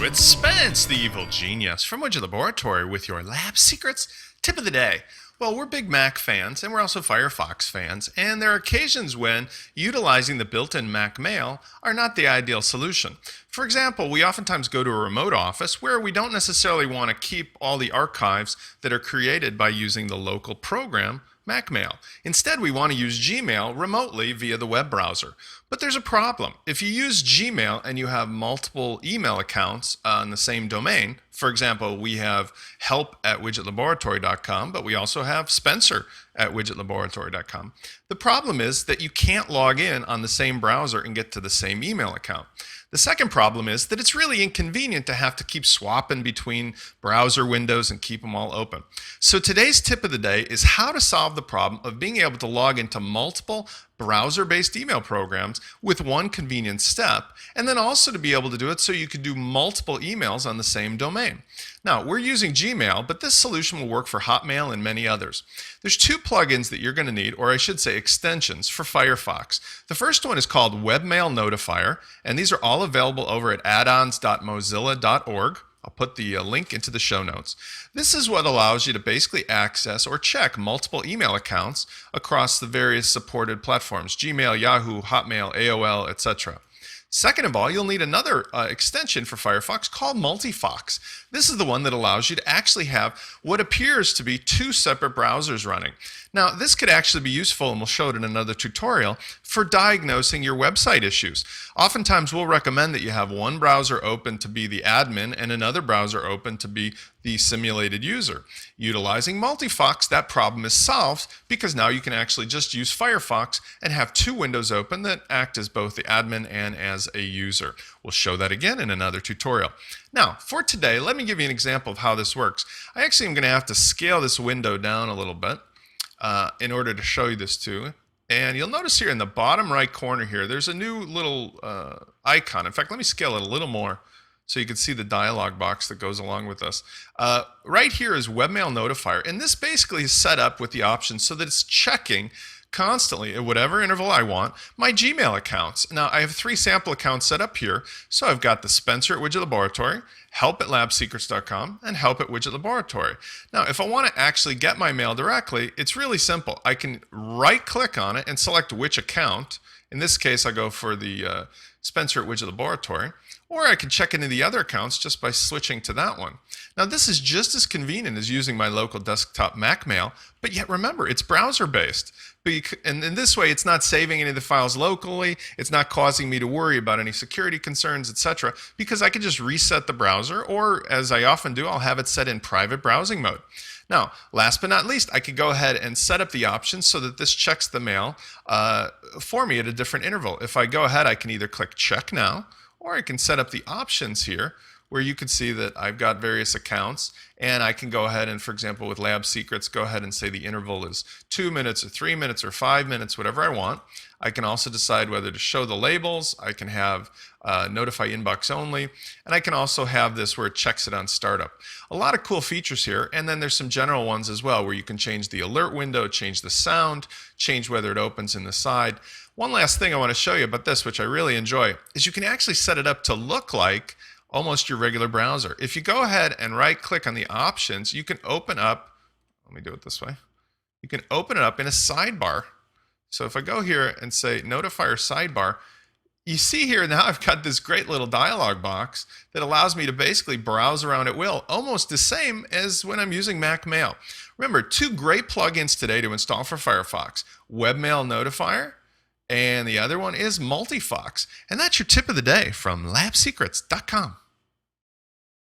It's Spence, the evil genius from Widget Laboratory with your lab secrets tip of the day. Well, we're big Mac fans and we're also Firefox fans, and there are occasions when utilizing the built-in Mac Mail are not the ideal solution. For example, we oftentimes go to a remote office where we don't necessarily want to keep all the archives that are created by using the local program Mac Mail. Instead, we want to use Gmail remotely via the web browser. But there's a problem. If you use Gmail and you have multiple email accounts on the same domain, for example, we have help@widgetlaboratory.com, but we also have Spencer@widgetlaboratory.com. The problem is that you can't log in on the same browser and get to the same email account. The second problem is that it's really inconvenient to have to keep swapping between browser windows and keep them all open. So today's tip of the day is how to solve the problem of being able to log into multiple browser-based email programs with one convenient step, and then also to be able to do it so you can do multiple emails on the same domain. Now, we're using Gmail, but this solution will work for Hotmail and many others. There's two plugins that you're going to need, or I should say extensions, for Firefox. The first one is called Webmail Notifier, and these are all available over at addons.mozilla.org. I'll put the link into the show notes. This is what allows you to basically access or check multiple email accounts across the various supported platforms, Gmail, Yahoo, Hotmail, AOL, etc. Second of all, you'll need another extension for Firefox called Multifox. This is the one that allows you to actually have what appears to be two separate browsers running. Now, this could actually be useful, and we'll show it in another tutorial, for diagnosing your website issues. Oftentimes, we'll recommend that you have one browser open to be the admin and another browser open to be the simulated user. Utilizing Multifox, that problem is solved because now you can actually just use Firefox and have two windows open that act as both the admin and as a user. We'll show that again in another tutorial. Now, for today, let me give you an example of how this works. I actually am going to have to scale this window down a little bit in order to show you this too. And you'll notice here in the bottom right corner here, there's a new little icon. In fact, let me scale it a little more so you can see the dialog box that goes along with this. Right here is Webmail Notifier, and this basically is set up with the option so that it's checking constantly at whatever interval I want my Gmail accounts. Now, I have 3 sample accounts set up here. So I've got the Spencer at Widget Laboratory, help at labsecrets.com, and help at Widget Laboratory. Now, if I want to actually get my mail directly, it's really simple. I can right-click on it and select which account. In this case, I go for the Spencer at Widget Laboratory, or I can check into the other accounts just by switching to that one. Now, this is just as convenient as using my local desktop Mac Mail, but yet remember, it's browser-based. And in this way, it's not saving any of the files locally, it's not causing me to worry about any security concerns, etc., because I can just reset the browser, or as I often do, I'll have it set in private browsing mode. Now, last but not least, I could go ahead and set up the options so that this checks the mail for me at a different interval. If I go ahead, I can either click Check Now, or I can set up the options here where you can see that I've got various accounts, and I can go ahead and, for example, with Lab Secrets, go ahead and say the interval is 2 minutes or 3 minutes or 5 minutes, whatever I want. I can also decide whether to show the labels. I can have notify inbox only, and I can also have this where it checks it on startup. A lot of cool features here, and then there's some general ones as well where you can change the alert window, change the sound, change whether it opens in the side. One last thing I want to show you about this, which I really enjoy, is you can actually set it up to look like almost your regular browser. If you go ahead and right-click on the options, you can open up, let me do it this way, you can open it up in a sidebar. So if I go here and say Notifier Sidebar, you see here now I've got this great little dialog box that allows me to basically browse around at will, almost the same as when I'm using Mac Mail. Remember, 2 great plugins today to install for Firefox, Webmail Notifier, and the other one is Multifox. And that's your tip of the day from labsecrets.com.